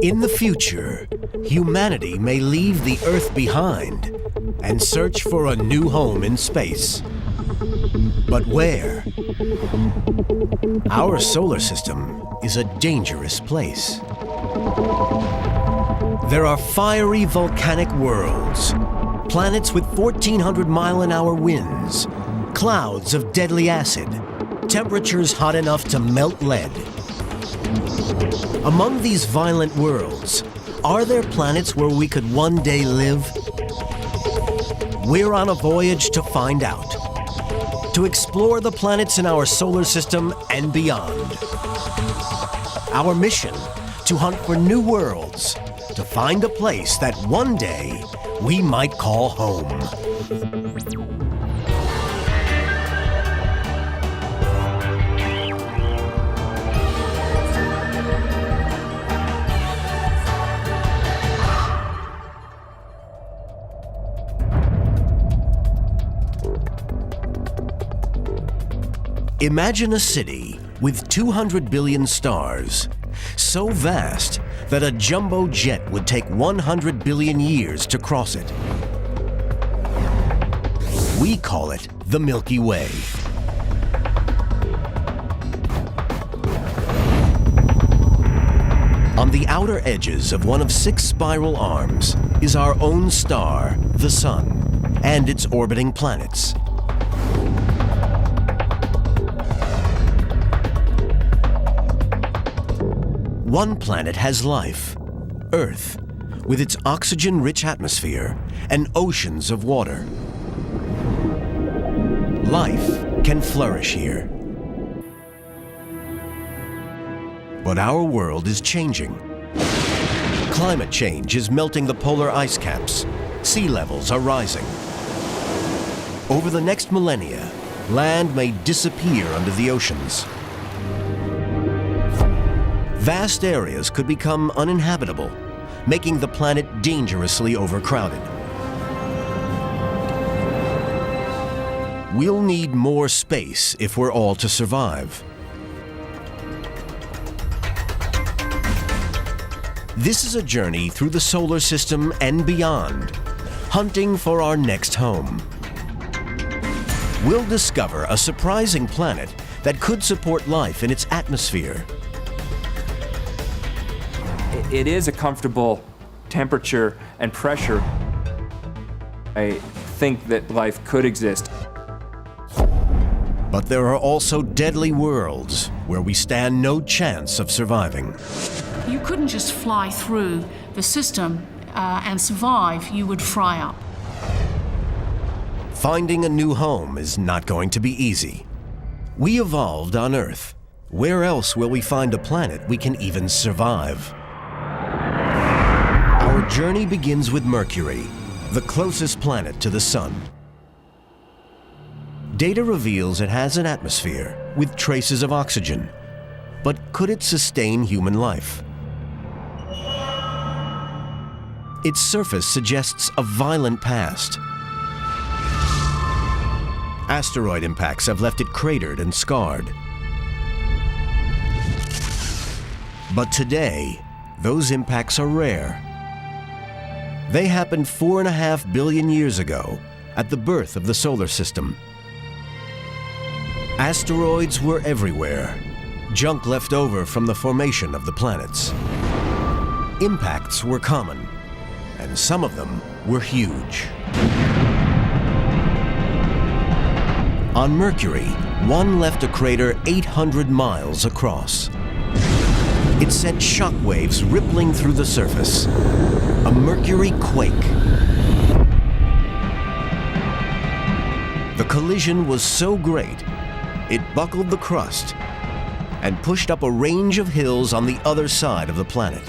In the future, humanity may leave the Earth behind and search for a new home in space. But where? Our solar system is a dangerous place. There are fiery volcanic worlds, planets with 1,400-mile-an-hour winds, clouds of deadly acid, temperatures hot enough to melt lead. Among these violent worlds, are there planets where we could one day live? We're on a voyage to find out, to explore the planets in our solar system and beyond. Our mission, to hunt for new worlds, to find a place that one day we might call home. Imagine a city with 200 billion stars, so vast that a jumbo jet would take 100 billion years to cross it. We call it the Milky Way. On the outer edges of one of 6 spiral arms is our own star, the Sun, and its orbiting planets. One planet has life, Earth, with its oxygen-rich atmosphere and oceans of water. Life can flourish here. But our world is changing. Climate change is melting the polar ice caps. Sea levels are rising. Over the next millennia, land may disappear under the oceans. Vast areas could become uninhabitable, making the planet dangerously overcrowded. We'll need more space if we're all to survive. This is a journey through the solar system and beyond, hunting for our next home. We'll discover a surprising planet that could support life in its atmosphere. It is a comfortable temperature and pressure. I think that life could exist. But there are also deadly worlds where we stand no chance of surviving. You couldn't just fly through the system and survive. You would fry up. Finding a new home is not going to be easy. We evolved on Earth. Where else will we find a planet we can even survive? Our journey begins with Mercury, the closest planet to the Sun. Data reveals it has an atmosphere with traces of oxygen, but could it sustain human life? Its surface suggests a violent past. Asteroid impacts have left it cratered and scarred. But today, those impacts are rare. They happened 4.5 billion years ago, at the birth of the solar system. Asteroids were everywhere, junk left over from the formation of the planets. Impacts were common, and some of them were huge. On Mercury, one left a crater 800 miles across. It sent shock waves rippling through the surface. A Mercury quake. The collision was so great, it buckled the crust and pushed up a range of hills on the other side of the planet.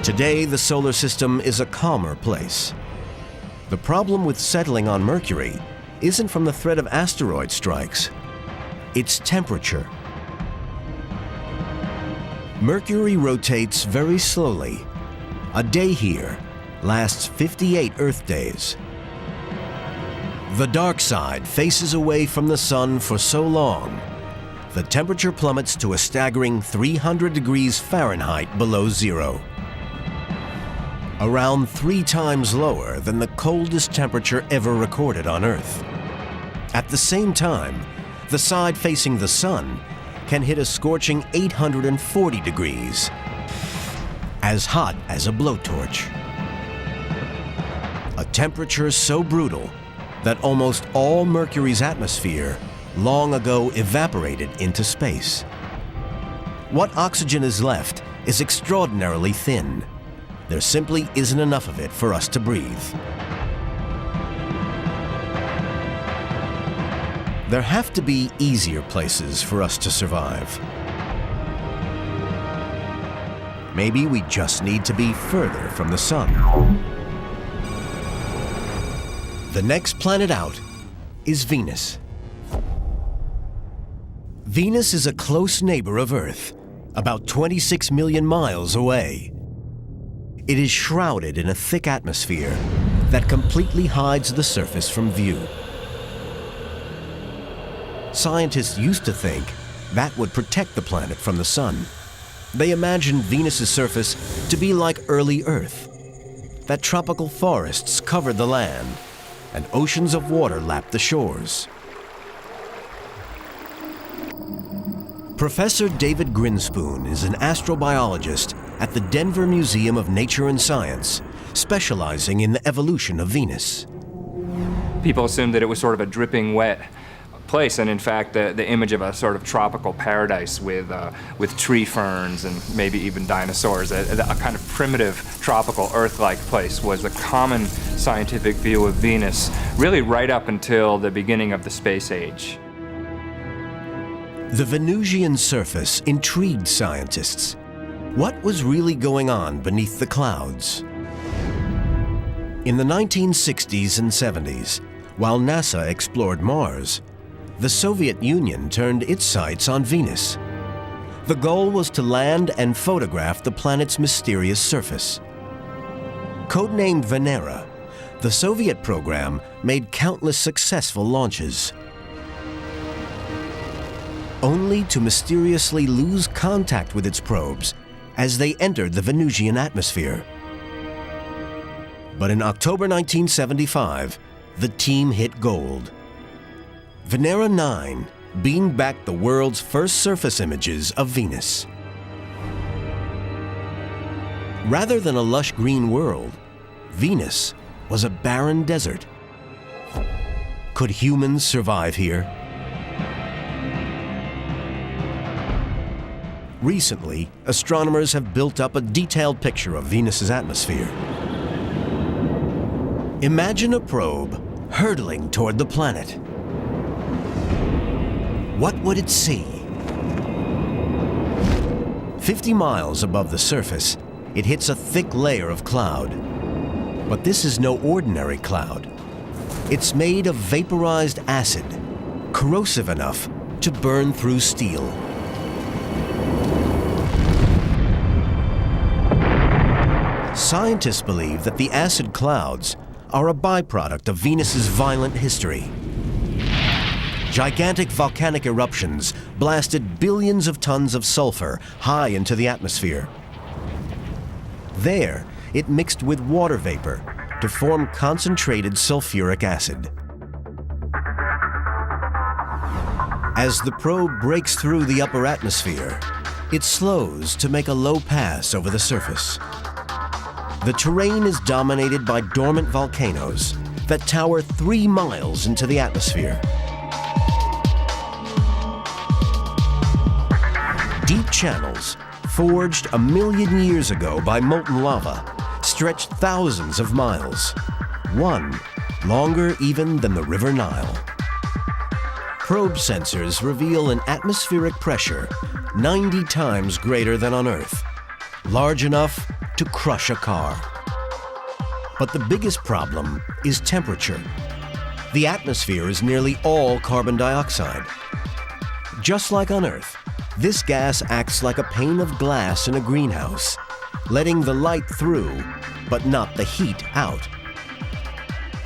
Today, the solar system is a calmer place. The problem with settling on Mercury isn't from the threat of asteroid strikes. It's temperature. Mercury rotates very slowly. A day here lasts 58 Earth days. The dark side faces away from the sun for so long, the temperature plummets to a staggering 300 degrees Fahrenheit below zero. Around 3 times lower than the coldest temperature ever recorded on Earth. At the same time, the side facing the sun can hit a scorching 840 degrees, as hot as a blowtorch. A temperature so brutal that almost all Mercury's atmosphere long ago evaporated into space. What oxygen is left is extraordinarily thin. There simply isn't enough of it for us to breathe. There have to be easier places for us to survive. Maybe we just need to be further from the sun. The next planet out is Venus. Venus is a close neighbor of Earth, about 26 million miles away. It is shrouded in a thick atmosphere that completely hides the surface from view. Scientists used to think that would protect the planet from the sun. They imagined Venus's surface to be like early Earth, that tropical forests covered the land and oceans of water lapped the shores. Professor David Grinspoon is an astrobiologist at the Denver Museum of Nature and Science, specializing in the evolution of Venus. People assumed that it was sort of a dripping wet place, and in fact the image of a sort of tropical paradise with tree ferns and maybe even dinosaurs, a kind of primitive tropical Earth-like place, was a common scientific view of Venus really right up until the beginning of the space age. The Venusian surface intrigued scientists. What was really going on beneath the clouds? In the 1960s and 70s, while NASA explored Mars, the Soviet Union turned its sights on Venus. The goal was to land and photograph the planet's mysterious surface. Codenamed Venera, the Soviet program made countless successful launches, only to mysteriously lose contact with its probes as they entered the Venusian atmosphere. But in October 1975, the team hit gold. Venera 9 beamed back the world's first surface images of Venus. Rather than a lush green world, Venus was a barren desert. Could humans survive here? Recently, astronomers have built up a detailed picture of Venus's atmosphere. Imagine a probe hurtling toward the planet. What would it see? 50 miles above the surface, it hits a thick layer of cloud. But this is no ordinary cloud. It's made of vaporized acid, corrosive enough to burn through steel. Scientists believe that the acid clouds are a byproduct of Venus's violent history. Gigantic volcanic eruptions blasted billions of tons of sulfur high into the atmosphere. There, it mixed with water vapor to form concentrated sulfuric acid. As the probe breaks through the upper atmosphere, it slows to make a low pass over the surface. The terrain is dominated by dormant volcanoes that tower 3 miles into the atmosphere. Deep channels, forged 1 million years ago by molten lava, stretch thousands of miles, one longer even than the River Nile. Probe sensors reveal an atmospheric pressure 90 times greater than on Earth, large enough to crush a car. But the biggest problem is temperature. The atmosphere is nearly all carbon dioxide. Just like on Earth, this gas acts like a pane of glass in a greenhouse, letting the light through, but not the heat out.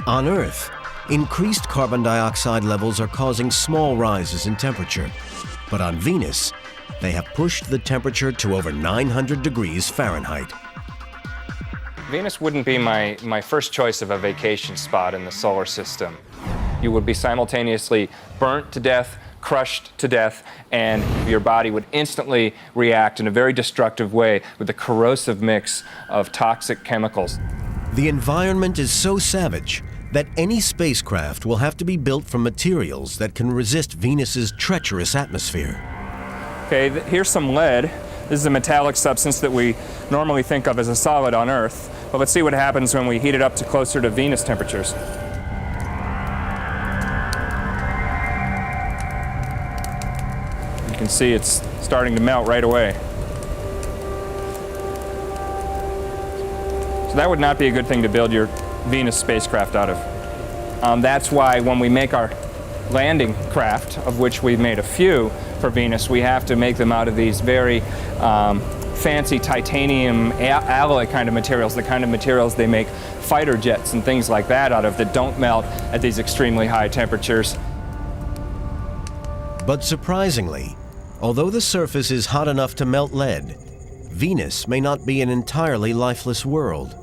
On Earth, increased carbon dioxide levels are causing small rises in temperature, But on Venus, they have pushed the temperature to over 900 degrees Fahrenheit. Venus wouldn't be my first choice of a vacation spot in the solar system. You would be simultaneously burnt to death, crushed to death, and your body would instantly react in a very destructive way with a corrosive mix of toxic chemicals. The environment is so savage that any spacecraft will have to be built from materials that can resist Venus's treacherous atmosphere. Okay, here's some lead. This is a metallic substance that we normally think of as a solid on Earth. But let's see what happens when we heat it up to closer to Venus temperatures. You can see it's starting to melt right away. So that would not be a good thing to build your Venus spacecraft out of. That's why when we make our landing craft, of which we've made a few for Venus, we have to make them out of these very fancy titanium alloy kind of materials, the kind of materials they make fighter jets and things like that out of, that don't melt at these extremely high temperatures. But surprisingly, although the surface is hot enough to melt lead, Venus may not be an entirely lifeless world.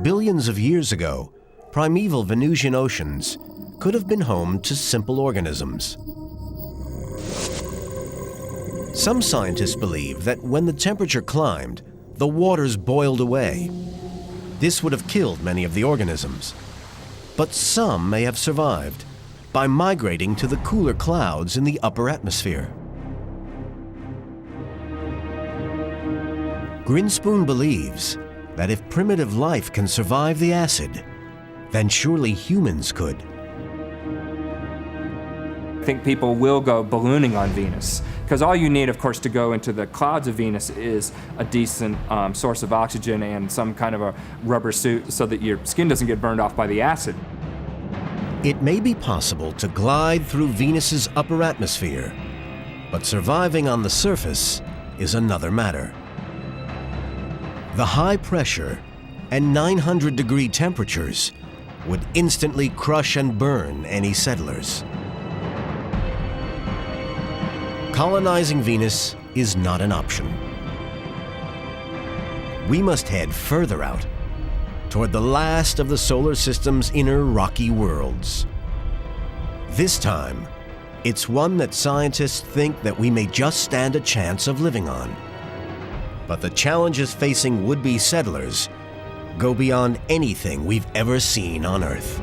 Billions of years ago, primeval Venusian oceans could have been home to simple organisms. Some scientists believe that when the temperature climbed, the waters boiled away. This would have killed many of the organisms. But some may have survived by migrating to the cooler clouds in the upper atmosphere. Grinspoon believes that if primitive life can survive the acid, then surely humans could. I think people will go ballooning on Venus, because all you need, of course, to go into the clouds of Venus is a decent source of oxygen and some kind of a rubber suit so that your skin doesn't get burned off by the acid. It may be possible to glide through Venus's upper atmosphere, but surviving on the surface is another matter. The high pressure and 900-degree temperatures would instantly crush and burn any settlers. Colonizing Venus is not an option. We must head further out, toward the last of the solar system's inner rocky worlds. This time, it's one that scientists think that we may just stand a chance of living on. But the challenges facing would-be settlers go beyond anything we've ever seen on Earth.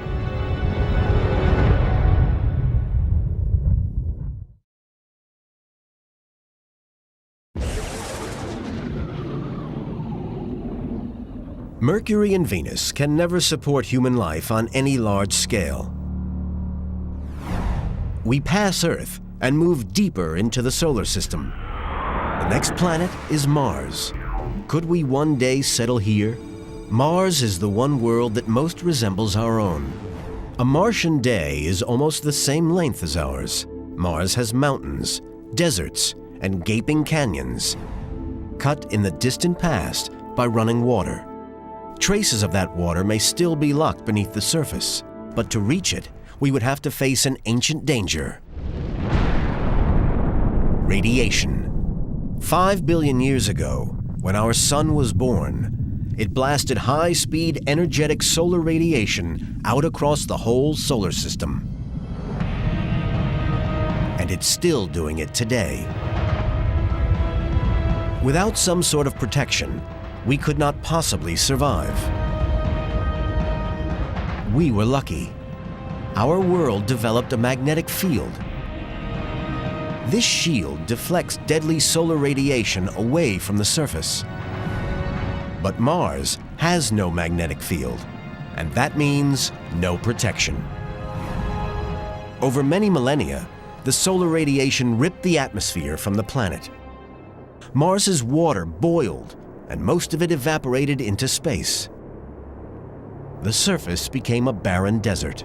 Mercury and Venus can never support human life on any large scale. We pass Earth and move deeper into the solar system. The next planet is Mars. Could we one day settle here? Mars is the one world that most resembles our own. A Martian day is almost the same length as ours. Mars has mountains, deserts, and gaping canyons, cut in the distant past by running water. Traces of that water may still be locked beneath the surface, but to reach it, we would have to face an ancient danger: radiation. 5 billion years ago, when our sun was born, it blasted high-speed, energetic solar radiation out across the whole solar system. And it's still doing it today. Without some sort of protection, we could not possibly survive. We were lucky. Our world developed a magnetic field. This shield deflects deadly solar radiation away from the surface. But Mars has no magnetic field, and that means no protection. Over many millennia, the solar radiation ripped the atmosphere from the planet. Mars's water boiled, and most of it evaporated into space. The surface became a barren desert.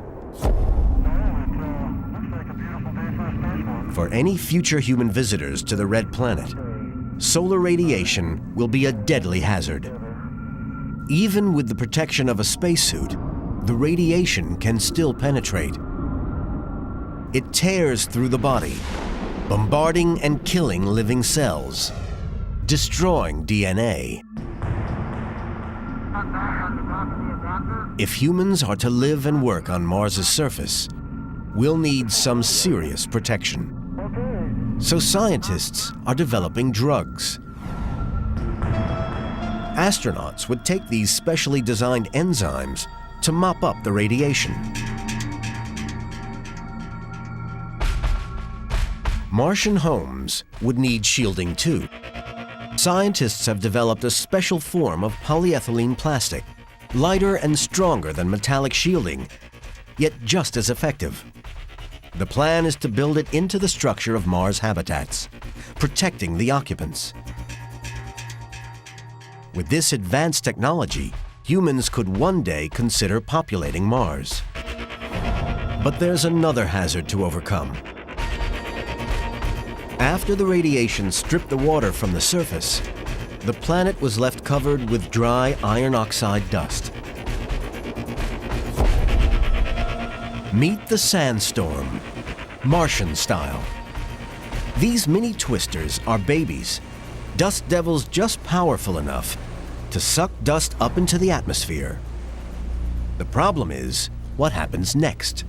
For any future human visitors to the Red Planet, solar radiation will be a deadly hazard. Even with the protection of a spacesuit, the radiation can still penetrate. It tears through the body, bombarding and killing living cells, destroying DNA. If humans are to live and work on Mars's surface, we'll need some serious protection. So scientists are developing drugs. Astronauts would take these specially designed enzymes to mop up the radiation. Martian homes would need shielding too. Scientists have developed a special form of polyethylene plastic, lighter and stronger than metallic shielding, yet just as effective. The plan is to build it into the structure of Mars habitats, protecting the occupants. With this advanced technology, humans could one day consider populating Mars. But there's another hazard to overcome. After the radiation stripped the water from the surface, the planet was left covered with dry iron oxide dust. Meet the sandstorm, Martian style. These mini twisters are babies, dust devils just powerful enough to suck dust up into the atmosphere. The problem is, what happens next?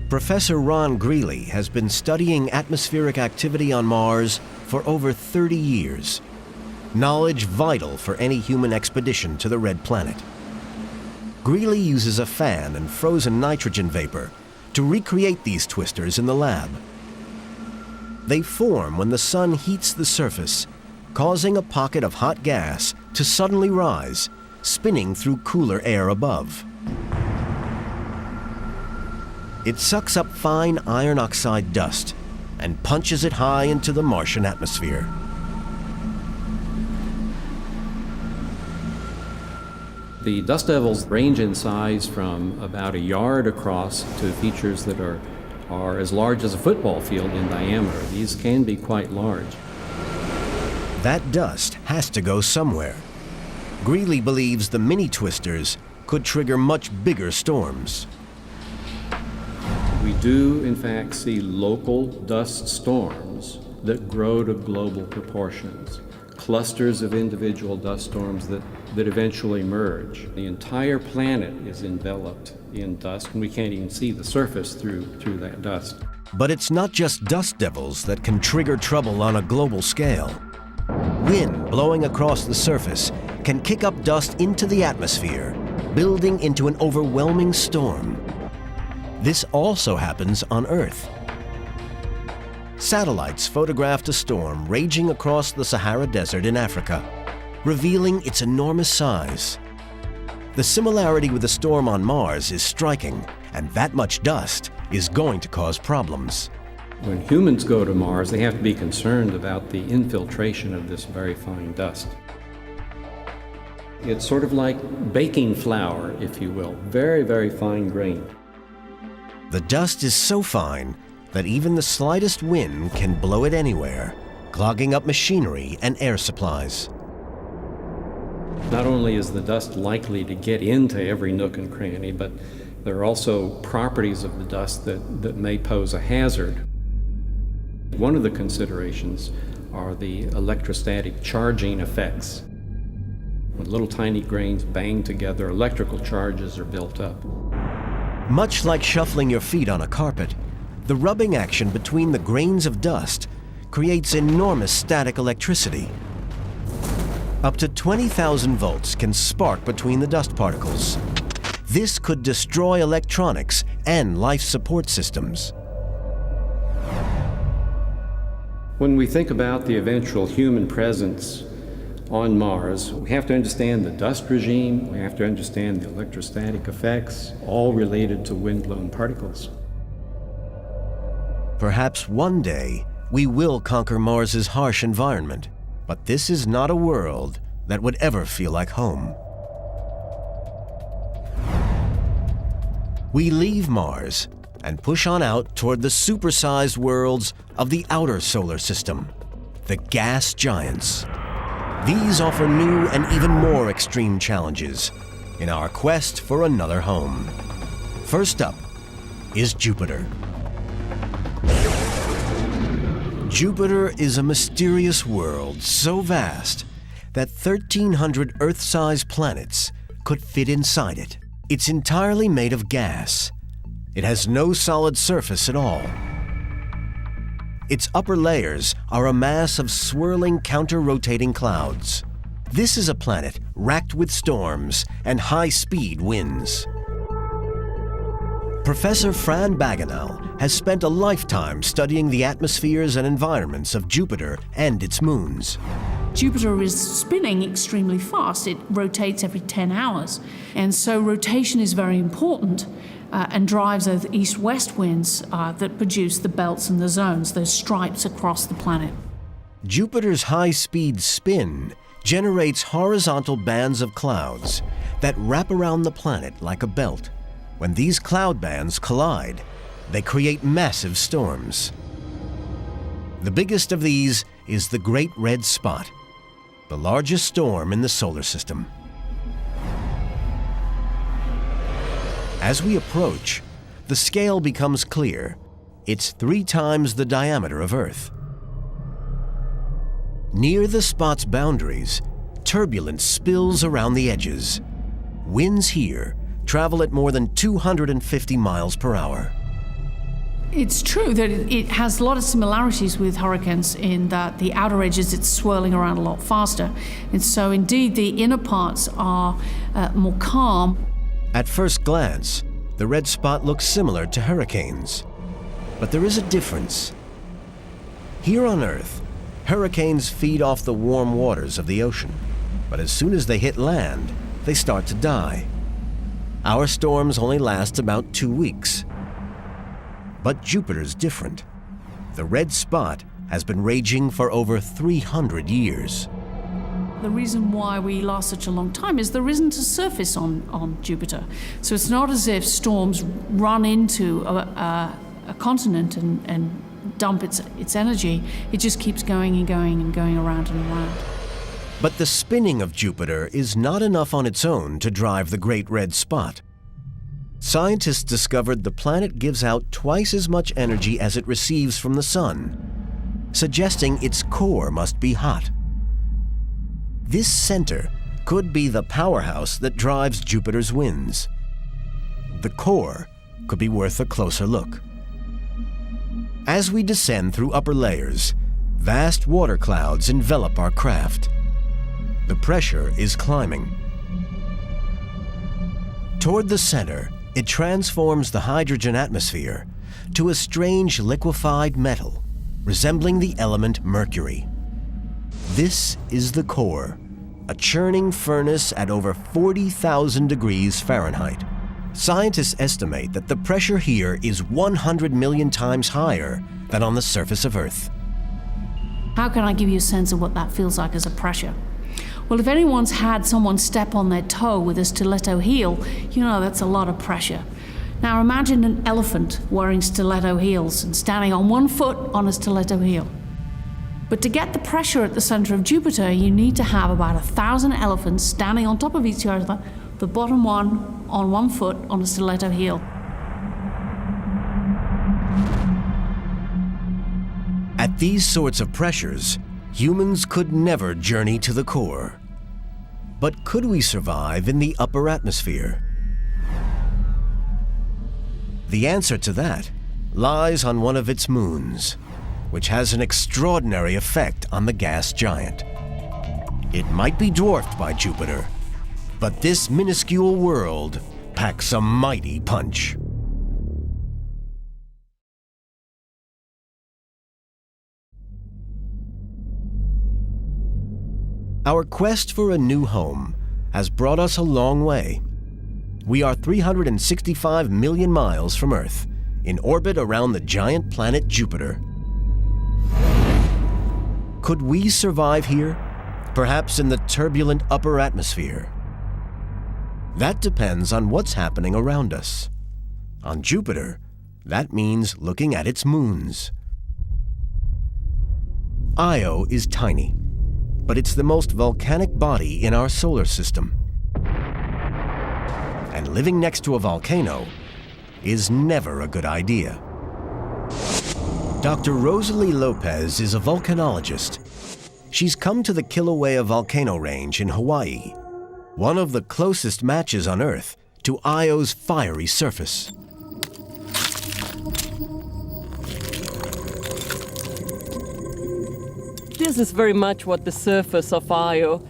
Professor Ron Greeley has been studying atmospheric activity on Mars for over 30 years. Knowledge vital for any human expedition to the Red Planet. Greeley uses a fan and frozen nitrogen vapor to recreate these twisters in the lab. They form when the sun heats the surface, causing a pocket of hot gas to suddenly rise, spinning through cooler air above. It sucks up fine iron oxide dust and punches it high into the Martian atmosphere. The dust devils range in size from about a yard across to features that are as large as a football field in diameter. These can be quite large. That dust has to go somewhere. Greeley believes the mini twisters could trigger much bigger storms. We do, in fact, see local dust storms that grow to global proportions, clusters of individual dust storms that eventually merge. The entire planet is enveloped in dust, and we can't even see the surface through that dust. But it's not just dust devils that can trigger trouble on a global scale. Wind blowing across the surface can kick up dust into the atmosphere, building into an overwhelming storm. This also happens on Earth. Satellites photographed a storm raging across the Sahara Desert in Africa, revealing its enormous size. The similarity with the storm on Mars is striking, and that much dust is going to cause problems. When humans go to Mars, they have to be concerned about the infiltration of this very fine dust. It's sort of like baking flour, if you will, very, very fine grained. The dust is so fine that even the slightest wind can blow it anywhere, clogging up machinery and air supplies. Not only is the dust likely to get into every nook and cranny, but there are also properties of the dust that may pose a hazard. One of the considerations are the electrostatic charging effects. When little tiny grains bang together, electrical charges are built up. Much like shuffling your feet on a carpet, the rubbing action between the grains of dust creates enormous static electricity. Up to 20,000 volts can spark between the dust particles. This could destroy electronics and life support systems. When we think about the eventual human presence on Mars, we have to understand the dust regime, we have to understand the electrostatic effects, all related to wind-blown particles. Perhaps one day we will conquer Mars's harsh environment, but this is not a world that would ever feel like home. We leave Mars and push on out toward the supersized worlds of the outer solar system, the gas giants. These offer new and even more extreme challenges in our quest for another home. First up is Jupiter. Jupiter is a mysterious world so vast that 1,300 Earth-sized planets could fit inside it. It's entirely made of gas. It has no solid surface at all. Its upper layers are a mass of swirling counter-rotating clouds. This is a planet racked with storms and high-speed winds. Professor Fran Bagenal has spent a lifetime studying the atmospheres and environments of Jupiter and its moons. Jupiter is spinning extremely fast. It rotates every 10 hours. And so rotation is very important and drives those east-west winds that produce the belts and the zones, those stripes across the planet. Jupiter's high-speed spin generates horizontal bands of clouds that wrap around the planet like a belt. When these cloud bands collide, they create massive storms. The biggest of these is the Great Red Spot, the largest storm in the solar system. As we approach, the scale becomes clear. It's 3 times the diameter of Earth. Near the spot's boundaries, turbulence spills around the edges. Winds here travel at more than 250 miles per hour. It's true that it has a lot of similarities with hurricanes in that the outer edges, it's swirling around a lot faster. And so indeed the inner parts are more calm. At first glance, the red spot looks similar to hurricanes. But there is a difference. Here on Earth, hurricanes feed off the warm waters of the ocean. But as soon as they hit land, they start to die. Our storms only last about 2 weeks. But Jupiter's different. The red spot has been raging for over 300 years. The reason why we last such a long time is there isn't a surface on Jupiter. So it's not as if storms run into a continent and dump its energy. It just keeps going and going and going around and around. But the spinning of Jupiter is not enough on its own to drive the Great Red Spot. Scientists discovered the planet gives out twice as much energy as it receives from the sun, suggesting its core must be hot. This center could be the powerhouse that drives Jupiter's winds. The core could be worth a closer look. As we descend through upper layers, vast water clouds envelop our craft. The pressure is climbing. Toward the center, it transforms the hydrogen atmosphere to a strange liquefied metal, resembling the element mercury. This is the core, a churning furnace at over 40,000 degrees Fahrenheit. Scientists estimate that the pressure here is 100 million times higher than on the surface of Earth. How can I give you a sense of what that feels like as a pressure? Well, if anyone's had someone step on their toe with a stiletto heel, you know that's a lot of pressure. Now imagine an elephant wearing stiletto heels and standing on one foot on a stiletto heel. But to get the pressure at the center of Jupiter, you need to have about 1,000 elephants standing on top of each other, the bottom one on one foot on a stiletto heel. At these sorts of pressures, humans could never journey to the core. But could we survive in the upper atmosphere? The answer to that lies on one of its moons, which has an extraordinary effect on the gas giant. It might be dwarfed by Jupiter, but this minuscule world packs a mighty punch. Our quest for a new home has brought us a long way. We are 365 million miles from Earth, in orbit around the giant planet Jupiter. Could we survive here? Perhaps in the turbulent upper atmosphere? That depends on what's happening around us. On Jupiter, that means looking at its moons. Io is tiny, but it's the most volcanic body in our solar system. And living next to a volcano is never a good idea. Dr. Rosalie Lopez is a volcanologist. She's come to the Kilauea volcano range in Hawaii, one of the closest matches on Earth to Io's fiery surface. This is very much what the surface of Io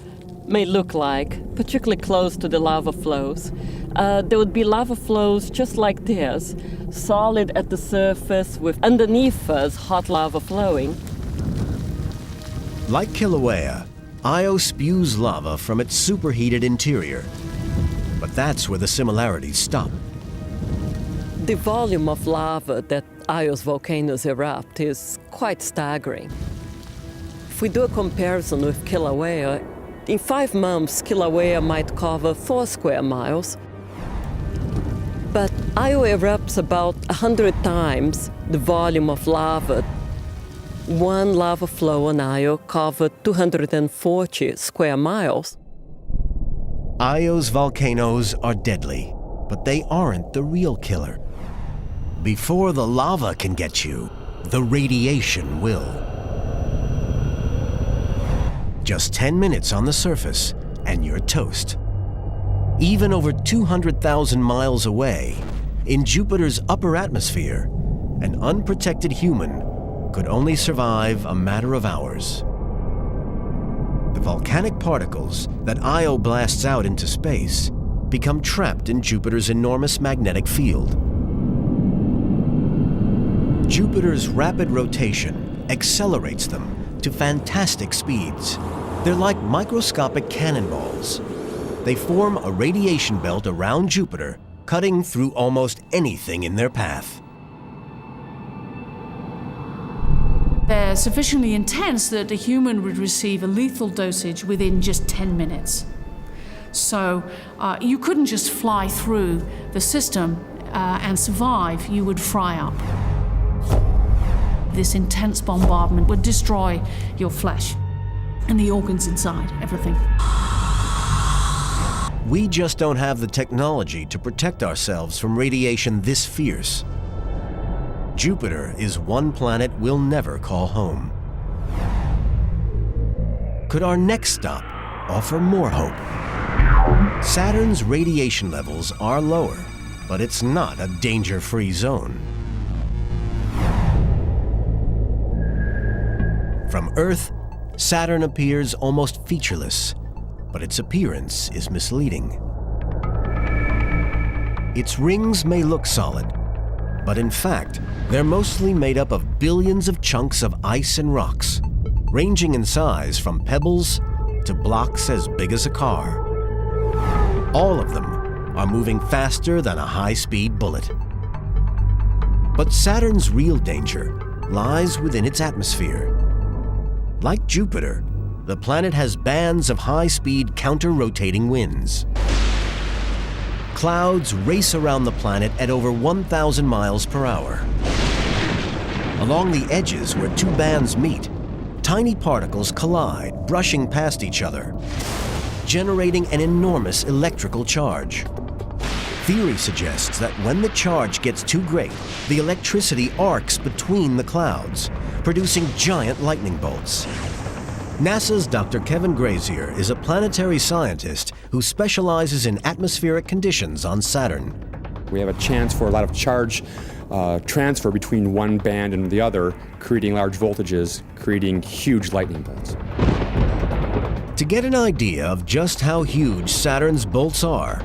may look like, particularly close to the lava flows. There would be lava flows just like this, solid at the surface with underneath us hot lava flowing. Like Kilauea, Io spews lava from its superheated interior. But that's where the similarities stop. The volume of lava that Io's volcanoes erupt is quite staggering. If we do a comparison with Kilauea, in 5 months, Kilauea might cover 4 square miles. But Io erupts about 100 times the volume of lava. One lava flow on Io covered 240 square miles. Io's volcanoes are deadly, but they aren't the real killer. Before the lava can get you, the radiation will. Just 10 minutes on the surface, and you're toast. Even over 200,000 miles away, in Jupiter's upper atmosphere, an unprotected human could only survive a matter of hours. The volcanic particles that Io blasts out into space become trapped in Jupiter's enormous magnetic field. Jupiter's rapid rotation accelerates them to fantastic speeds. They're like microscopic cannonballs. They form a radiation belt around Jupiter, cutting through almost anything in their path. They're sufficiently intense that a human would receive a lethal dosage within just 10 minutes. So you couldn't just fly through the system and survive, you would fry up. This intense bombardment would destroy your flesh and the organs inside, everything. We just don't have the technology to protect ourselves from radiation this fierce. Jupiter is one planet we'll never call home. Could our next stop offer more hope? Saturn's radiation levels are lower, but it's not a danger-free zone. From Earth, Saturn appears almost featureless, but its appearance is misleading. Its rings may look solid, but in fact, they're mostly made up of billions of chunks of ice and rocks, ranging in size from pebbles to blocks as big as a car. All of them are moving faster than a high-speed bullet. But Saturn's real danger lies within its atmosphere. Like Jupiter, the planet has bands of high-speed counter-rotating winds. Clouds race around the planet at over 1,000 miles per hour. Along the edges where two bands meet, tiny particles collide, brushing past each other, generating an enormous electrical charge. Theory suggests that when the charge gets too great, the electricity arcs between the clouds, producing giant lightning bolts. NASA's Dr. Kevin Grazier is a planetary scientist who specializes in atmospheric conditions on Saturn. We have a chance for a lot of charge transfer between one band and the other, creating large voltages, creating huge lightning bolts. To get an idea of just how huge Saturn's bolts are,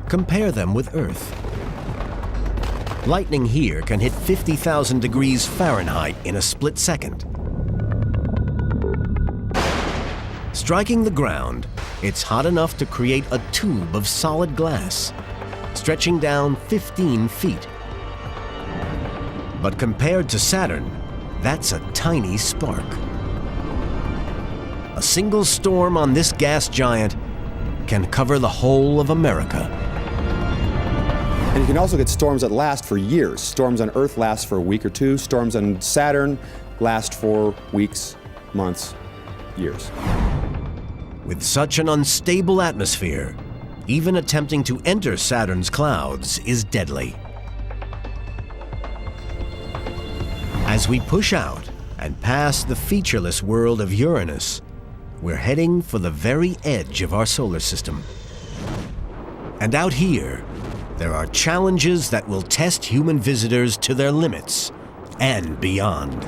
compare them with Earth. Lightning here can hit 50,000 degrees Fahrenheit in a split second. Striking the ground, it's hot enough to create a tube of solid glass, stretching down 15 feet. But compared to Saturn, that's a tiny spark. A single storm on this gas giant can cover the whole of America. And you can also get storms that last for years. Storms on Earth last for a week or two. Storms on Saturn last for weeks, months, years. With such an unstable atmosphere, even attempting to enter Saturn's clouds is deadly. As we push out and pass the featureless world of Uranus, we're heading for the very edge of our solar system. And out here, there are challenges that will test human visitors to their limits and beyond.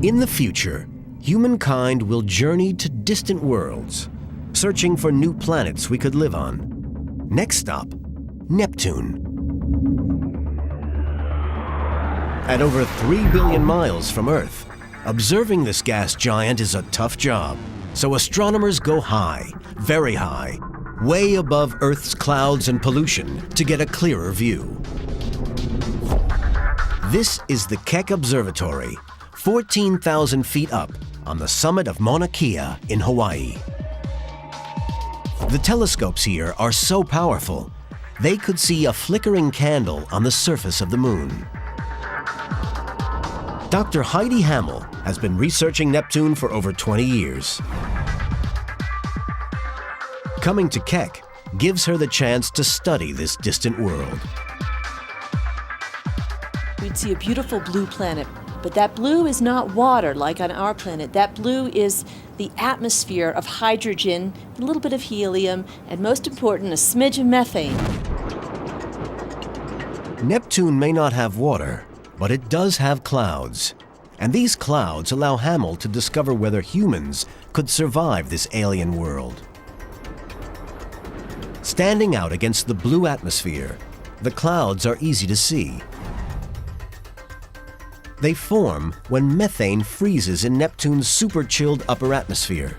In the future, humankind will journey to distant worlds, searching for new planets we could live on. Next stop, Neptune. At over 3 billion miles from Earth, observing this gas giant is a tough job. So astronomers go high, very high, way above Earth's clouds and pollution to get a clearer view. This is the Keck Observatory, 14,000 feet up on the summit of Mauna Kea in Hawaii. The telescopes here are so powerful, they could see a flickering candle on the surface of the moon. Dr. Heidi Hamel has been researching Neptune for over 20 years. Coming to Keck gives her the chance to study this distant world. We'd see a beautiful blue planet, but that blue is not water like on our planet. That blue is the atmosphere of hydrogen, a little bit of helium, and most important, a smidge of methane. Neptune may not have water, but it does have clouds. And these clouds allow Hamel to discover whether humans could survive this alien world. Standing out against the blue atmosphere, the clouds are easy to see. They form when methane freezes in Neptune's super-chilled upper atmosphere.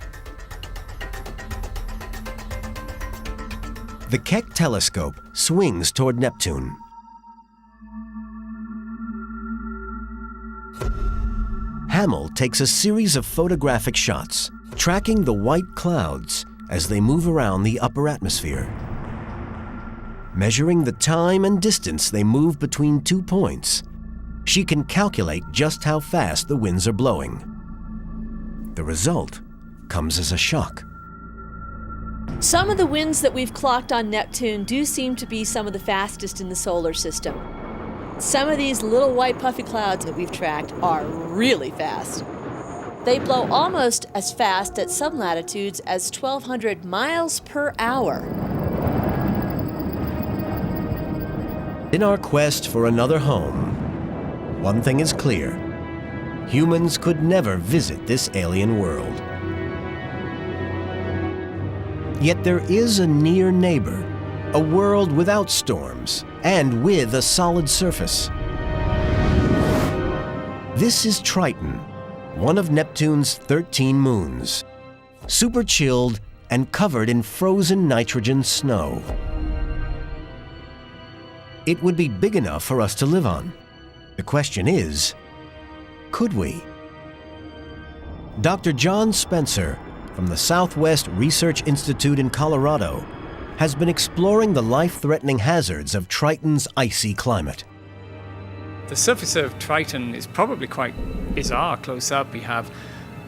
The Keck telescope swings toward Neptune. Hamel takes a series of photographic shots, tracking the white clouds as they move around the upper atmosphere. Measuring the time and distance they move between 2 points, she can calculate just how fast the winds are blowing. The result comes as a shock. Some of the winds that we've clocked on Neptune do seem to be some of the fastest in the solar system. Some of these little white puffy clouds that we've tracked are really fast. They blow almost as fast at some latitudes as 1,200 miles per hour. In our quest for another home, one thing is clear: humans could never visit this alien world. Yet there is a near neighbor, a world without storms and with a solid surface. This is Triton, one of Neptune's 13 moons, super chilled and covered in frozen nitrogen snow. It would be big enough for us to live on. The question is, could we? Dr. John Spencer from the Southwest Research Institute in Colorado has been exploring the life-threatening hazards of Triton's icy climate. The surface of Triton is probably quite bizarre close up. We have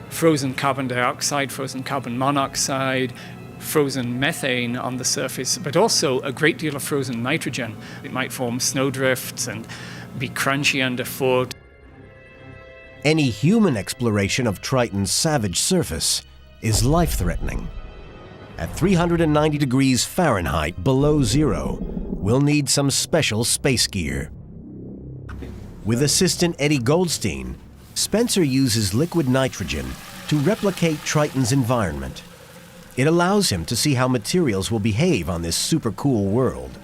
frozen carbon dioxide, frozen carbon monoxide, frozen methane on the surface, but also a great deal of frozen nitrogen. It might form snowdrifts and be crunchy underfoot. Any human exploration of Triton's savage surface is life-threatening. At 390 degrees Fahrenheit below zero, we'll need some special space gear. With assistant Eddie Goldstein, Spencer uses liquid nitrogen to replicate Triton's environment. It allows him to see how materials will behave on this super cool world.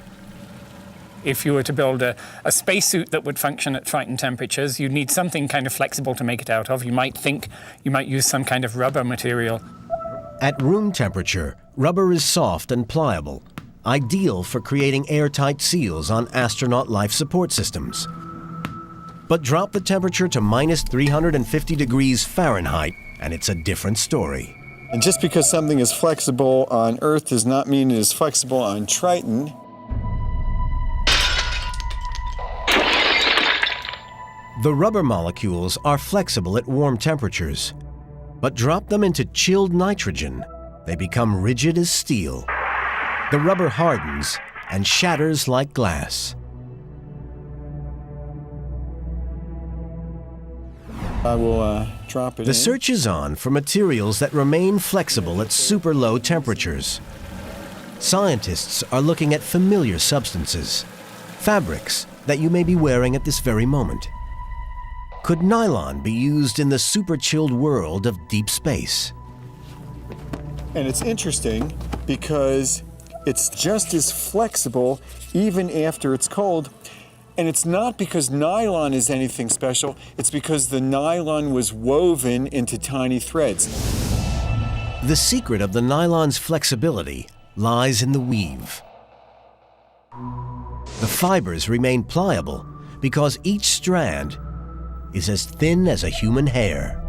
If you were to build a spacesuit that would function at Triton temperatures, you'd need something kind of flexible to make it out of. You might think you might use some kind of rubber material. At room temperature, rubber is soft and pliable, ideal for creating airtight seals on astronaut life support systems. But drop the temperature to minus 350 degrees Fahrenheit, and it's a different story. And just because something is flexible on Earth does not mean it is flexible on Triton. The rubber molecules are flexible at warm temperatures, but drop them into chilled nitrogen, they become rigid as steel. The rubber hardens and shatters like glass. I will drop it in. The search is on for materials that remain flexible at super low temperatures. Scientists are looking at familiar substances, fabrics that you may be wearing at this very moment. Could nylon be used in the super chilled world of deep space? And it's interesting because it's just as flexible even after it's cold. And it's not because nylon is anything special, it's because the nylon was woven into tiny threads. The secret of the nylon's flexibility lies in the weave. The fibers remain pliable because each strand is as thin as a human hair.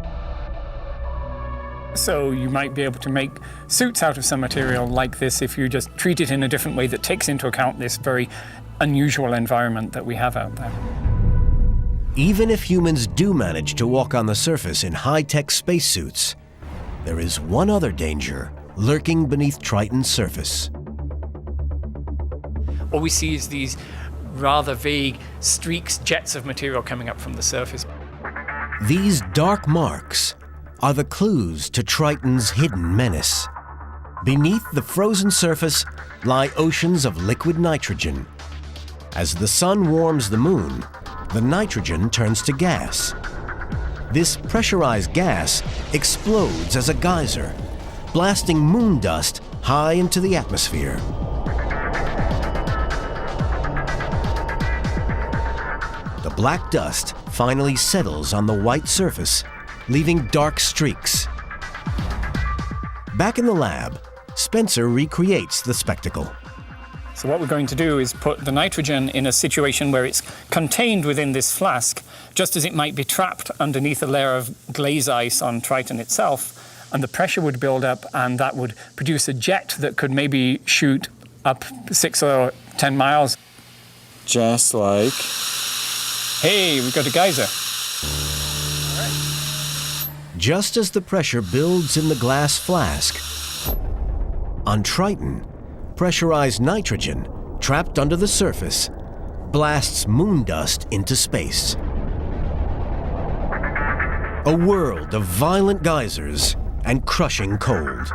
So you might be able to make suits out of some material like this if you just treat it in a different way that takes into account this very unusual environment that we have out there. Even if humans do manage to walk on the surface in high-tech spacesuits, there is one other danger lurking beneath Triton's surface. What we see is these rather vague streaks, jets of material coming up from the surface. These dark marks are the clues to Triton's hidden menace. Beneath the frozen surface lie oceans of liquid nitrogen. As the sun warms the moon, the nitrogen turns to gas. This pressurized gas explodes as a geyser, blasting moon dust high into the atmosphere. The black dust finally settles on the white surface, leaving dark streaks. Back in the lab, Spencer recreates the spectacle. So what we're going to do is put the nitrogen in a situation where it's contained within this flask, just as it might be trapped underneath a layer of glaze ice on Triton itself, and the pressure would build up, and that would produce a jet that could maybe shoot up 6 or 10 miles. Just like... Hey, we've got a geyser. Just as the pressure builds in the glass flask, on Triton, pressurized nitrogen, trapped under the surface, blasts moon dust into space. A world of violent geysers and crushing cold.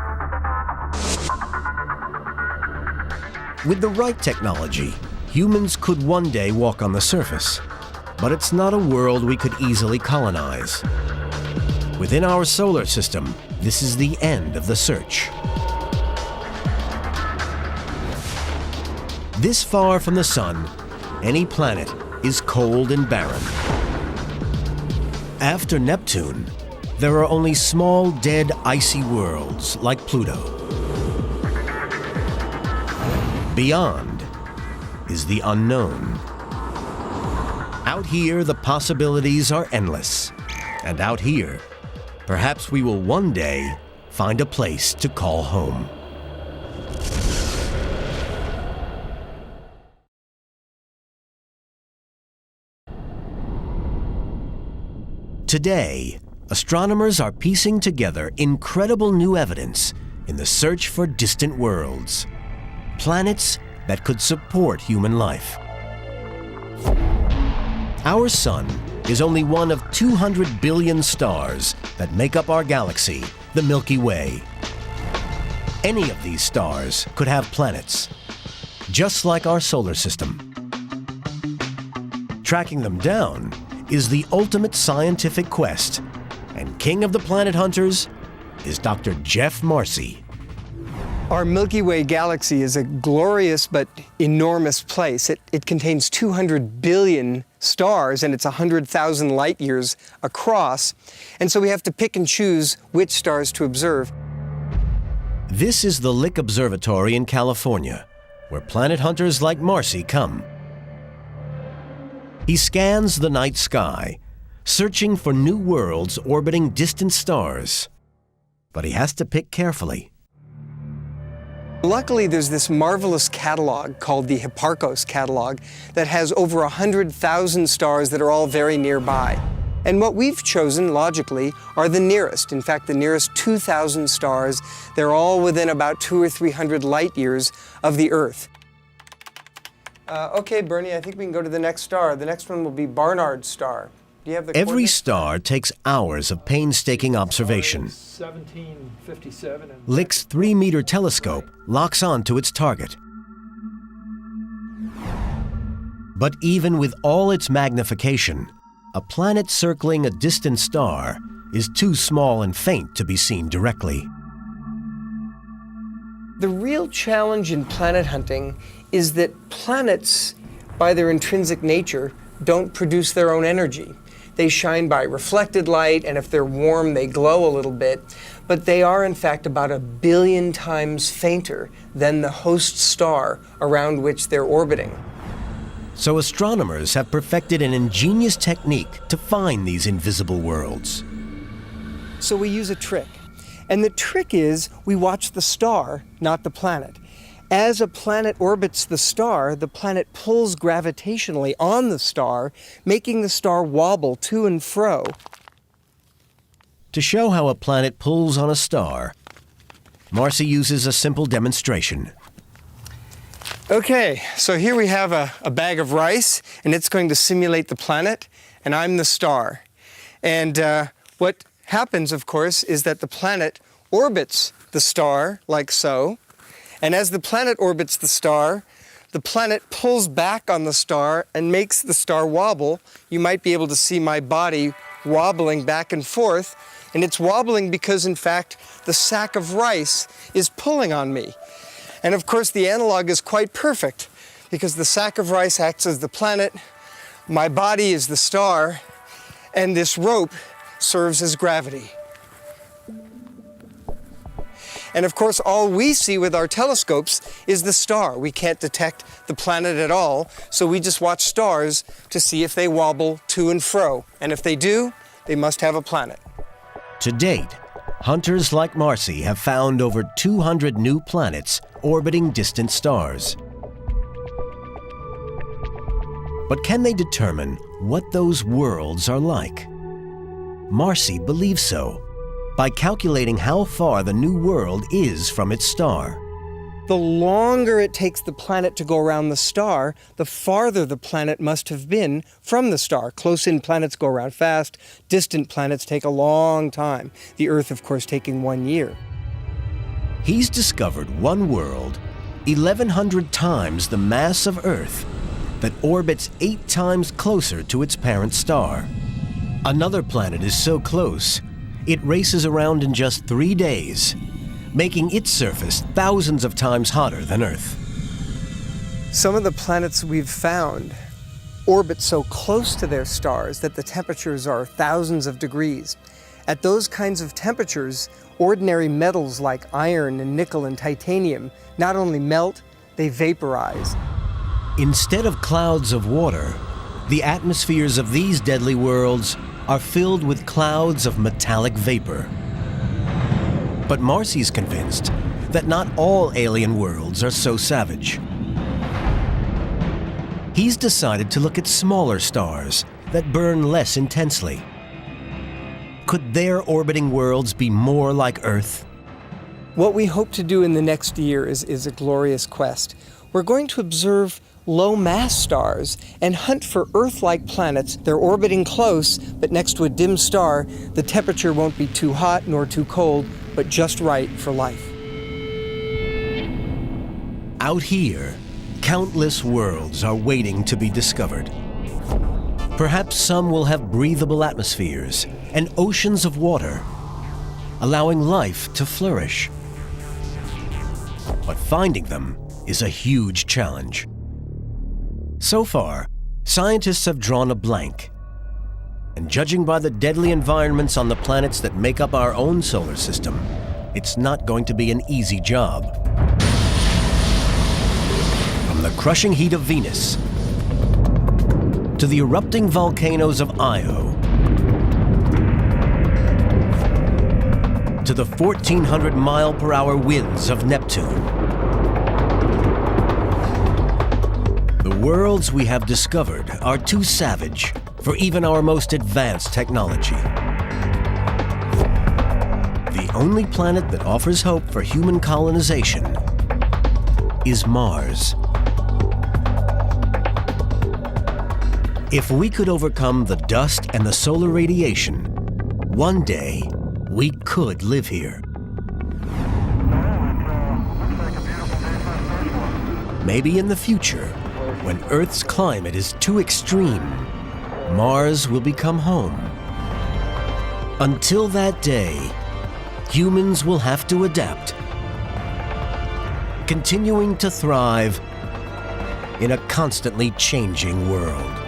With the right technology, humans could one day walk on the surface, but it's not a world we could easily colonize. Within our solar system, this is the end of the search. This far from the sun, any planet is cold and barren. After Neptune, there are only small, dead, icy worlds like Pluto. Beyond is the unknown. Out here, the possibilities are endless. And out here, perhaps we will one day find a place to call home. Today, astronomers are piecing together incredible new evidence in the search for distant worlds, planets that could support human life. Our sun is only one of 200 billion stars that make up our galaxy, the Milky Way. Any of these stars could have planets, just like our solar system. Tracking them down is the ultimate scientific quest, and king of the planet hunters is Dr. Jeff Marcy. Our Milky Way galaxy is a glorious but enormous place. It contains 200 billion stars, and it's 100,000 light years across. And so we have to pick and choose which stars to observe. This is the Lick Observatory in California, where planet hunters like Marcy come. He scans the night sky, searching for new worlds orbiting distant stars. But he has to pick carefully. Luckily, there's this marvelous catalog called the Hipparcos catalog that has over 100,000 stars that are all very nearby. And what we've chosen, logically, are the nearest. In fact, the nearest 2,000 stars. They're all within about 200 or 300 light years of the Earth. Okay, Bernie, I think we can go to the next star. The next one will be Barnard's star. Do you have the Every coordinates? star takes hours of painstaking observation. 1757. Lick's 3-meter telescope locks onto its target. But even with all its magnification, a planet circling a distant star is too small and faint to be seen directly. The real challenge in planet hunting is that planets, by their intrinsic nature, don't produce their own energy. They shine by reflected light, and if they're warm, they glow a little bit. But they are, in fact, about 1 billion times fainter than the host star around which they're orbiting. So astronomers have perfected an ingenious technique to find these invisible worlds. So we use a trick. And the trick is we watch the star, not the planet. As a planet orbits the planet pulls gravitationally on the star, making the star wobble to and fro. To show how a planet pulls on a star, Marcy uses a simple demonstration. Okay, so here we have a bag of rice, and it's going to simulate the planet, and I'm the star. And what happens, of course, is that the planet orbits the star, like so. And as the planet orbits the planet pulls back on the star and makes the star wobble. You might be able to see my body wobbling back and forth. And it's wobbling because, in fact, the sack of rice is pulling on me. And of course, the analog is quite perfect because the sack of rice acts as the planet, my body is the star, and this rope serves as gravity. And of course, all we see with our telescopes is the star. We can't detect the planet at all, so we just watch stars to see if they wobble to and fro. And if they do, they must have a planet. To date, hunters like Marcy have found over 200 new planets orbiting distant stars. But can they determine what those worlds are like? Marcy believes so, by calculating how far the new world is from its star. The longer it takes the planet to go around the star, the farther the planet must have been from the star. Close-in planets go around fast. Distant planets take a long time. The Earth, of course, taking 1 year. He's discovered one world 1,100 times the mass of Earth that orbits 8 times closer to its parent star. Another planet is so close, it races around in just 3 days, making its surface thousands of times hotter than Earth. Some of the planets we've found orbit so close to their stars that the temperatures are thousands of degrees. At those kinds of temperatures, ordinary metals like iron and nickel and titanium not only melt, they vaporize. Instead of clouds of water, the atmospheres of these deadly worlds are filled with clouds of metallic vapor. But Marcy's convinced that not all alien worlds are so savage. He's decided to look at smaller stars that burn less intensely. Could their orbiting worlds be more like Earth? What we hope to do in the next year is a glorious quest. We're going to observe low-mass stars and hunt for Earth-like planets. They're orbiting close, but next to a dim star, the temperature won't be too hot nor too cold, but just right for life. Out here, countless worlds are waiting to be discovered. Perhaps some will have breathable atmospheres and oceans of water, allowing life to flourish. But finding them is a huge challenge. So far, scientists have drawn a blank. And judging by the deadly environments on the planets that make up our own solar system, it's not going to be an easy job. From the crushing heat of Venus to the erupting volcanoes of Io to the 1,400-mile-per-hour winds of Neptune. The worlds we have discovered are too savage, for even our most advanced technology. The only planet that offers hope for human colonization is Mars. If we could overcome the dust and the solar radiation, one day we could live here. Maybe in the future, when Earth's climate is too extreme, Mars will become home. Until that day, humans will have to adapt, continuing to thrive in a constantly changing world.